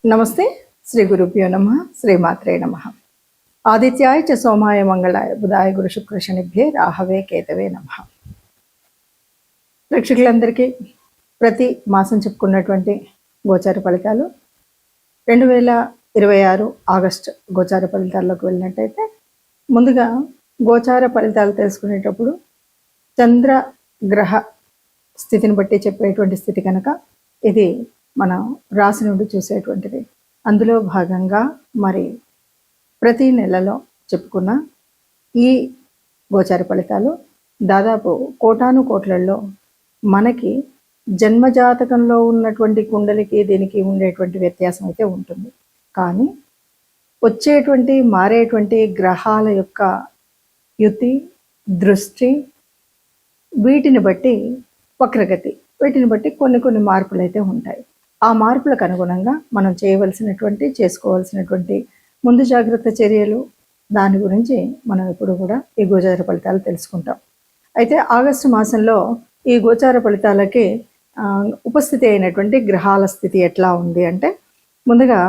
నమస్తే. శ్రీ గురుభ్యో నమః. శ్రీమాత్రే నమః. ఆదిత్యాయ చ సోమాయ మంగళాయ బుధాయ గురు శుక్ర శనిభ్యే రాహవే కేతవే నమః. ప్రేక్షకులందరికీ ప్రతి మాసం చెప్పుకున్నటువంటి గోచార ఫలితాలు 2026 ఆగస్టు గోచార ఫలితాల్లోకి వెళ్ళినట్టయితే, ముందుగా గోచార ఫలితాలు తెలుసుకునేటప్పుడు చంద్ర గ్రహ స్థితిని బట్టి చెప్పేటువంటి స్థితి కనుక ఇది మన రాశి నుండి చూసేటువంటిది. అందులో భాగంగా మరి ప్రతి నెలలో చెప్పుకున్న ఈ గోచార ఫలితాలు దాదాపు కోటాను కోట్లలో మనకి జన్మజాతకంలో ఉన్నటువంటి కుండలికి దీనికి ఉండేటువంటి వ్యత్యాసం అయితే ఉంటుంది. కానీ వచ్చేటువంటి మారేటువంటి గ్రహాల యొక్క యుతి, దృష్టి, వీటిని బట్టి వక్రగతి, వీటిని బట్టి కొన్ని మార్పులు అయితే ఉంటాయి. ఆ మార్పులకు అనుగుణంగా మనం చేసుకోవాల్సినటువంటి ముందు జాగ్రత్త చర్యలు, దాని గురించి మనం ఇప్పుడు కూడా ఈ గోచార ఫలితాలు తెలుసుకుంటాం. అయితే ఆగస్టు మాసంలో ఈ గోచార ఫలితాలకి ఉపస్థితి అయినటువంటి గ్రహాల స్థితి ఎట్లా ఉంది అంటే, ముందుగా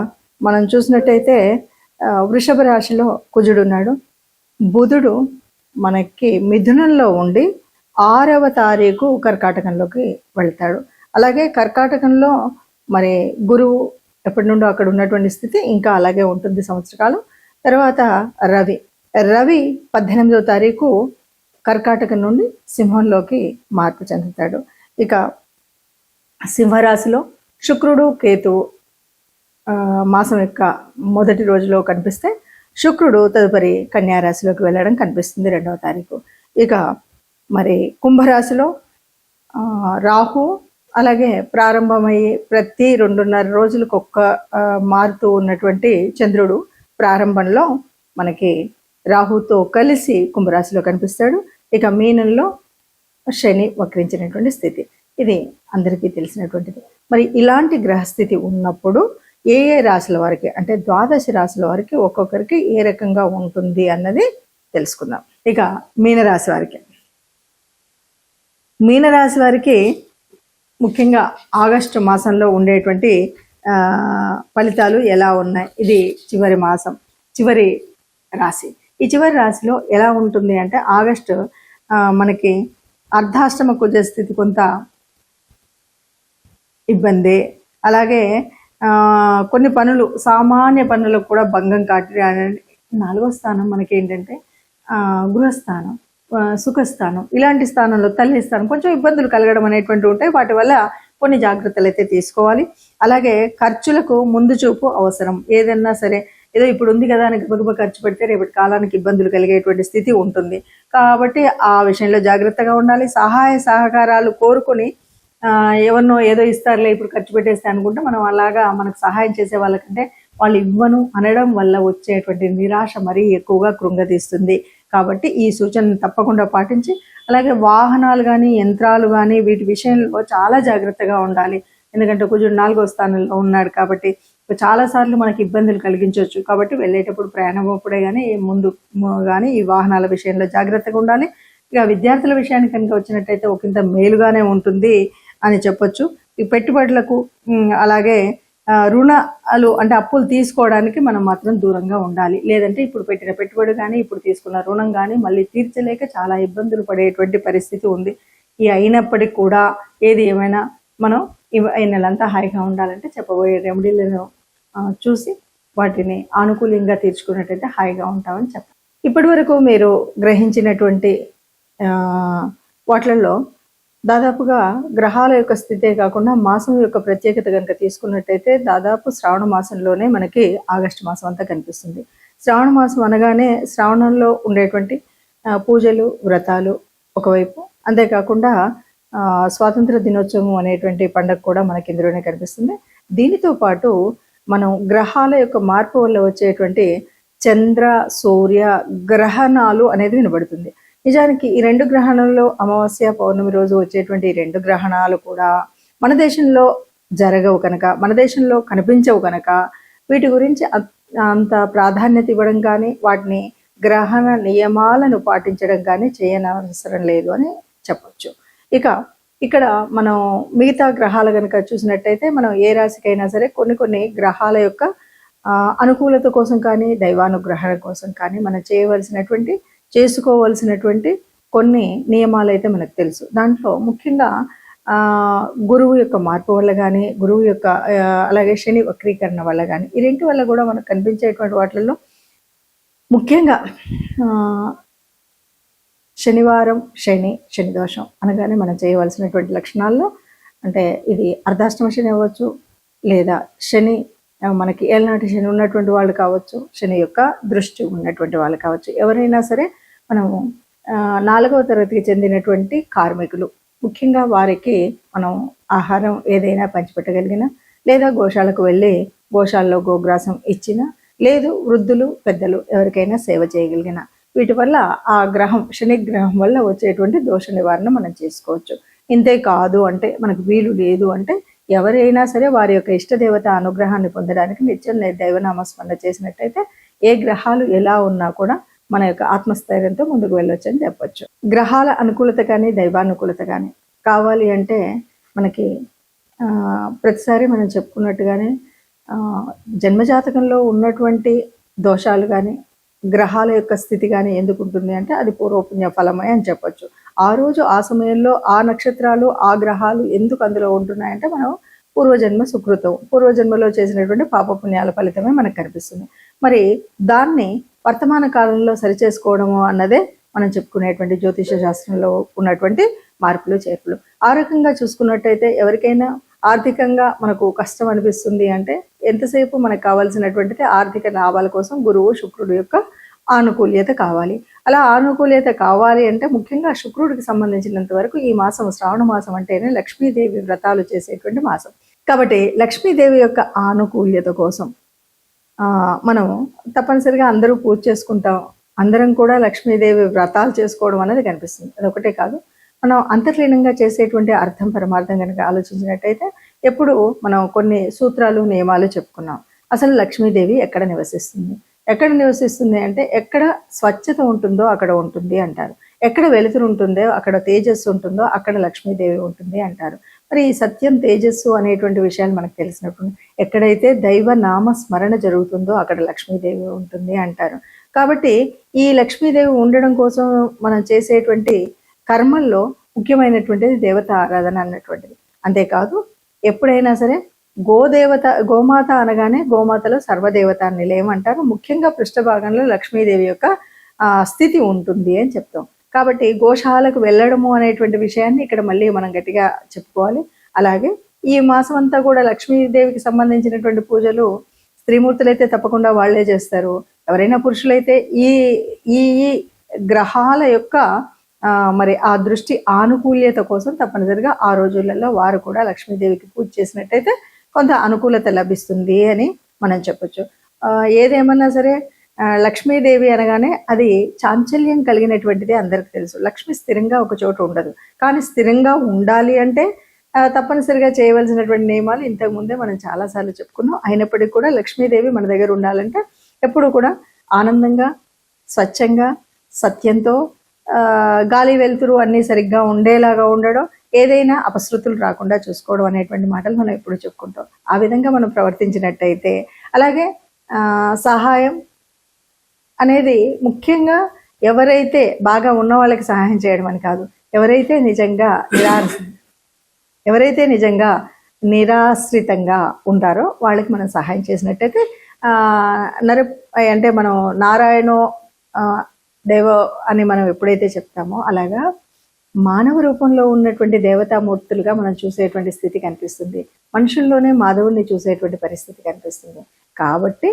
మనం చూసినట్టయితే వృషభ రాశిలో కుజుడు ఉన్నాడు. బుధుడు మనకి మిథునంలో ఉండి 6వ తారీఖు కర్కాటకంలోకి వెళ్తాడు. అలాగే కర్కాటకంలో మరి గురువు ఎప్పటి నుండో అక్కడ ఉన్నటువంటి స్థితి ఇంకా అలాగే ఉంటుంది సంవత్సరకాలం. తర్వాత రవి 18వ తారీఖు కర్కాటకం నుండి సింహంలోకి మార్పు చెందుతాడు. ఇక సింహరాశిలో శుక్రుడు, కేతువు మాసం యొక్క మొదటి రోజులో కనిపిస్తే, శుక్రుడు తదుపరి కన్యారాశిలోకి వెళ్ళడం కనిపిస్తుంది 2వ తారీఖు. ఇక మరి కుంభరాశిలో రాహు, అలాగే ప్రారంభమయ్యి ప్రతి 2.5 రోజులకు మారుతూ ఉన్నటువంటి చంద్రుడు ప్రారంభంలో మనకి రాహుతో కలిసి కుంభరాశిలో కనిపిస్తాడు. ఇక మీనంలో శని వక్రించినటువంటి స్థితి, ఇది అందరికీ తెలిసినటువంటిది. మరి ఇలాంటి గ్రహస్థితి ఉన్నప్పుడు ఏ రాశుల వారికి అంటే 12 రాశుల వారికి ఒక్కొక్కరికి ఏ రకంగా ఉంటుంది అన్నది తెలుసుకుందాం. ఇక మీనరాశి వారికి ముఖ్యంగా ఆగస్టు మాసంలో ఉండేటువంటి ఫలితాలు ఎలా ఉన్నాయి. ఇది చివరి మాసం, చివరి రాశి. ఈ చివరి రాశిలో ఎలా ఉంటుంది అంటే, ఆగస్టు మనకి అర్ధాష్టమ కుజ స్థితి కొంత ఇబ్బంది. అలాగే కొన్ని పనులు, సామాన్య పనులకు కూడా భంగం కాటి. 4వ స్థానం మనకి ఏంటంటే గృహస్థానం, సుఖస్థానం, ఇలాంటి స్థానంలో తల్లి స్థానం కొంచెం ఇబ్బందులు కలగడం అనేటువంటి ఉంటాయి. వాటి వల్ల కొన్ని జాగ్రత్తలు అయితే తీసుకోవాలి. అలాగే ఖర్చులకు ముందు చూపు అవసరం. ఏదన్నా సరే ఏదో ఇప్పుడు ఉంది కదా అని గబగబా ఖర్చు పెడితే రేపటి కాలానికి ఇబ్బందులు కలిగేటువంటి స్థితి ఉంటుంది. కాబట్టి ఆ విషయంలో జాగ్రత్తగా ఉండాలి. సహాయ సహకారాలు కోరుకొని ఎవరినో ఏదో ఇస్తారులే ఇప్పుడు ఖర్చు పెట్టేస్తే అనుకుంటే, మనం అలాగా మనకు సహాయం చేసే వాళ్ళకంటే వాళ్ళు ఇవ్వను అనడం వల్ల వచ్చేటువంటి నిరాశ మరీ ఎక్కువగా కృంగతీస్తుంది. కాబట్టి ఈ సూచనను తప్పకుండా పాటించి, అలాగే వాహనాలు కానీ యంత్రాలు కానీ వీటి విషయంలో చాలా జాగ్రత్తగా ఉండాలి. ఎందుకంటే కుజుడు 4వ స్థానంలో ఉన్నాడు కాబట్టి చాలాసార్లు మనకి ఇబ్బందులు కలిగించవచ్చు. కాబట్టి వెళ్ళేటప్పుడు, ప్రయాణం అప్పుడే కానీ ముందు కానీ ఈ వాహనాల విషయంలో జాగ్రత్తగా ఉండాలి. ఇక విద్యార్థుల విషయానికి కనుక వచ్చినట్టయితే ఒకంత మేలుగానే ఉంటుంది అని చెప్పొచ్చు. ఈ పెట్టుబడులకు అలాగే రుణాలు అంటే అప్పులు తీసుకోవడానికి మనం మాత్రం దూరంగా ఉండాలి. లేదంటే ఇప్పుడు పెట్టిన పెట్టుబడి కానీ ఇప్పుడు తీసుకున్న రుణం కానీ మళ్ళీ తీర్చలేక చాలా ఇబ్బందులు పడేటువంటి పరిస్థితి ఉంది. ఈ అయినప్పటికీ కూడా ఏది ఏమైనా మనం ఈ నెలంతా హాయిగా ఉండాలంటే చెప్పబోయే రెమెడీలను చూసి వాటిని ఆనుకూలంగా తీర్చుకున్నట్టయితే హాయిగా ఉంటామని చెప్పాలి. ఇప్పటి వరకు మీరు గ్రహించినటువంటి వాటిల్లో దాదాపుగా గ్రహాల యొక్క స్థితే కాకుండా మాసం యొక్క ప్రత్యేకత కనుక తీసుకున్నట్టయితే, దాదాపు శ్రావణ మాసంలోనే మనకి ఆగస్టు మాసం అంతా కనిపిస్తుంది. శ్రావణ మాసం అనగానే శ్రావణంలో ఉండేటువంటి పూజలు, వ్రతాలు ఒకవైపు, అంతేకాకుండా స్వాతంత్ర దినోత్సవం అనేటువంటి పండుగ కూడా మనకి ఇందులోనే కనిపిస్తుంది. దీనితో పాటు మనం గ్రహాల యొక్క మార్పు వల్ల వచ్చేటువంటి చంద్ర, సూర్య గ్రహణాలు అనేది వినబడుతుంది. నిజానికి ఈ 2 గ్రహణాల్లో అమావాస్య, పౌర్ణమి రోజు వచ్చేటువంటి 2 గ్రహణాలు కూడా మన దేశంలో జరగవు కనుక, మన దేశంలో కనిపించవు కనుక, వీటి గురించి అంత ప్రాధాన్యత ఇవ్వడం కానీ, వాటిని గ్రహణ నియమాలను పాటించడం కానీ చేయనవసరం లేదు అని చెప్పొచ్చు. ఇక ఇక్కడ మనం మిగతా గ్రహాలు కనుక చూసినట్టయితే మనం ఏ రాశికైనా సరే కొన్ని కొన్ని గ్రహాల యొక్క అనుకూలత కోసం కానీ దైవానుగ్రహం కోసం కానీ మనం చేసుకోవలసినటువంటి కొన్ని నియమాలు అయితే మనకు తెలుసు. దాంట్లో ముఖ్యంగా గురువు యొక్క మార్పు వల్ల కానీ, గురువు యొక్క అలాగే శని వక్రీకరణ వల్ల కానీ, ఈ రెంటి వల్ల కూడా మనకు కనిపించేటువంటి వాటిల్లో ముఖ్యంగా శనివారం శని దోషం అనగానే మనం చేయవలసినటువంటి లక్షణాల్లో అంటే ఇది అర్ధాష్టమ శని అవ్వచ్చు, లేదా శని మనకి ఏళ్ళనాటి శని ఉన్నటువంటి వాళ్ళు కావచ్చు, శని యొక్క దృష్టి ఉన్నటువంటి వాళ్ళు కావచ్చు, ఎవరైనా సరే మనము 4వ తరగతికి చెందినటువంటి కార్మికులు ముఖ్యంగా వారికి మనం ఆహారం ఏదైనా పంచిపెట్టగలిగిన, లేదా గోశాలకు వెళ్ళి గోశాలలో గోగ్రాసం ఇచ్చిన, లేదు వృద్ధులు పెద్దలు ఎవరికైనా సేవ చేయగలిగిన, వీటి వల్ల ఆ గ్రహం శని గ్రహం వల్ల వచ్చేటువంటి దోష నివారణ మనం చేసుకోవచ్చు. ఇంతే కాదు అంటే మనకు వీలు లేదు అంటే ఎవరైనా సరే వారి యొక్క ఇష్టదేవత అనుగ్రహాన్ని పొందడానికి నిత్యం దైవనామస్మరణ చేసినట్టయితే ఏ గ్రహాలు ఎలా ఉన్నా కూడా మన యొక్క ఆత్మస్థైర్యంతో ముందుకు వెళ్ళొచ్చు అని చెప్పొచ్చు. గ్రహాల అనుకూలత కానీ దైవానుకూలత కానీ కావాలి అంటే మనకి ప్రతిసారి మనం చెప్పుకున్నట్టుగానే జన్మజాతకంలో ఉన్నటువంటి దోషాలు కానీ గ్రహాల యొక్క స్థితి కానీ ఎందుకు ఉంటుంది అంటే అది పూర్వపుణ్య ఫలమే అని చెప్పొచ్చు. ఆ రోజు ఆ సమయంలో ఆ నక్షత్రాలు ఆ గ్రహాలు ఎందుకు అందులో ఉంటున్నాయంటే మనం పూర్వజన్మ సుకృతం, పూర్వజన్మలో చేసినటువంటి పాపపుణ్యాల ఫలితమే మనకు కనిపిస్తుంది. మరి దాన్ని వర్తమాన కాలంలో సరిచేసుకోవడము అన్నదే మనం చెప్పుకునేటువంటి జ్యోతిష శాస్త్రంలో ఉన్నటువంటి మార్పులు చేర్పులు. ఆ రకంగా చూసుకున్నట్టయితే ఎవరికైనా ఆర్థికంగా మనకు కష్టం అనిపిస్తుంది అంటే ఎంతసేపు మనకు కావాల్సినటువంటిది ఆర్థిక లాభాల కోసం గురువు శుక్రుడు యొక్క ఆనుకూల్యత కావాలి. అలా ఆనుకూల్యత కావాలి అంటే ముఖ్యంగా శుక్రుడికి సంబంధించినంత వరకు ఈ మాసం శ్రావణ మాసం అంటేనే లక్ష్మీదేవి వ్రతాలు చేసేటువంటి మాసం. కాబట్టి లక్ష్మీదేవి యొక్క ఆనుకూల్యత కోసం మనం తప్పనిసరిగా అందరూ పూజ చేసుకుంటాం, అందరం కూడా లక్ష్మీదేవి వ్రతాలు చేసుకోవడం అనేది కనిపిస్తుంది. అదొకటే కాదు, మనం అంతర్లీనంగా చేసేటువంటి అర్థం పరమార్థం కనుక ఆలోచించినట్టయితే ఎప్పుడు మనం కొన్ని సూత్రాలు నియమాలు చెప్పుకున్నాం. అసలు లక్ష్మీదేవి ఎక్కడ నివసిస్తుంది అంటే ఎక్కడ స్వచ్ఛత ఉంటుందో అక్కడ ఉంటుంది అంటారు, ఎక్కడ వెలుతురు ఉంటుందో అక్కడ తేజస్సు ఉంటుందో అక్కడ లక్ష్మీదేవి ఉంటుంది అంటారు. మరి ఈ సత్యం తేజస్సు అనేటువంటి విషయాలు మనకు తెలిసినప్పుడు ఎక్కడైతే దైవ నామ స్మరణ జరుగుతుందో అక్కడ లక్ష్మీదేవి ఉంటుంది అంటారు. కాబట్టి ఈ లక్ష్మీదేవి ఉండడం కోసం మనం చేసేటువంటి కర్మల్లో ముఖ్యమైనటువంటిది దేవత ఆరాధన అన్నటువంటిది. అంతేకాదు ఎప్పుడైనా సరే గోమాత అనగానే గోమాతలో సర్వదేవత నిలయం అంటారు. ముఖ్యంగా పృష్ఠభాగంలో లక్ష్మీదేవి యొక్క స్థితి ఉంటుంది అని చెప్తాం. కాబట్టి గోశాలకు వెళ్ళడము అనేటువంటి విషయాన్ని ఇక్కడ మళ్ళీ మనం గట్టిగా చెప్పుకోవాలి. అలాగే ఈ మాసం అంతా కూడా లక్ష్మీదేవికి సంబంధించినటువంటి పూజలు స్త్రీమూర్తులైతే తప్పకుండా వాళ్లే చేస్తారు. ఎవరైనా పురుషులైతే ఈ ఈ గ్రహాల యొక్క మరి ఆ దృష్టి ఆనుకూల్యత కోసం తప్పనిసరిగా ఆ రోజులలో వారు కూడా లక్ష్మీదేవికి పూజ చేసినట్టయితే కొంత అనుకూలత లభిస్తుంది అని మనం చెప్పొచ్చు. ఏదేమన్నా సరే లక్ష్మీదేవి అనగానే అది చాంచల్యం కలిగినటువంటిది అందరికి తెలుసు. లక్ష్మి స్థిరంగా ఒక చోట ఉండదు, కానీ స్థిరంగా ఉండాలి అంటే తప్పనిసరిగా చేయవలసినటువంటి నియమాలు ఇంతకు ముందే మనం చాలాసార్లు చెప్పుకున్నాం. అయినప్పటికీ కూడా లక్ష్మీదేవి మన దగ్గర ఉండాలంటే ఎప్పుడు కూడా ఆనందంగా, స్వచ్ఛంగా, సత్యంతో, గాలి వెలుతురు అన్నీ సరిగ్గా ఉండేలాగా ఉండడం, ఏదైనా అపశృతులు రాకుండా చూసుకోవడం అనేటువంటి మాటలు మనం ఎప్పుడు చెప్పుకుంటాం. ఆ విధంగా మనం ప్రవర్తించినట్టయితే, అలాగే సహాయం అనేది ముఖ్యంగా ఎవరైతే బాగా ఉన్న వాళ్ళకి సహాయం చేయడం అని కాదు, ఎవరైతే నిజంగా నిరాశ్రితంగా ఉంటారో వాళ్ళకి మనం సహాయం చేసినట్టయితే అంటే మనం నారాయణో దేవ అని మనం ఎప్పుడైతే చెప్తామో అలాగా మానవ రూపంలో ఉన్నటువంటి దేవతామూర్తులుగా మనం చూసేటువంటి స్థితి కనిపిస్తుంది. మనుషుల్లోనే మాధవుని చూసేటువంటి పరిస్థితి కనిపిస్తుంది. కాబట్టి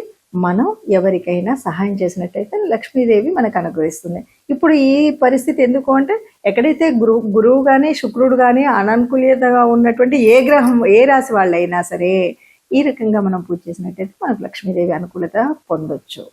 మనం ఎవరికైనా సహాయం చేసినట్టయితే లక్ష్మీదేవి మనకు అనుగ్రహిస్తుంది. ఇప్పుడు ఈ పరిస్థితి ఎందుకు అంటే ఎక్కడైతే గురువు కానీ శుక్రుడు కానీ అనానుకూల్యతగా ఉన్నటువంటి ఏ గ్రహం ఏ రాశి వాళ్ళైనా సరే ఈ రకంగా మనం పూజ చేసినట్టయితే మనకు లక్ష్మీదేవి అనుకూలత పొందొచ్చు.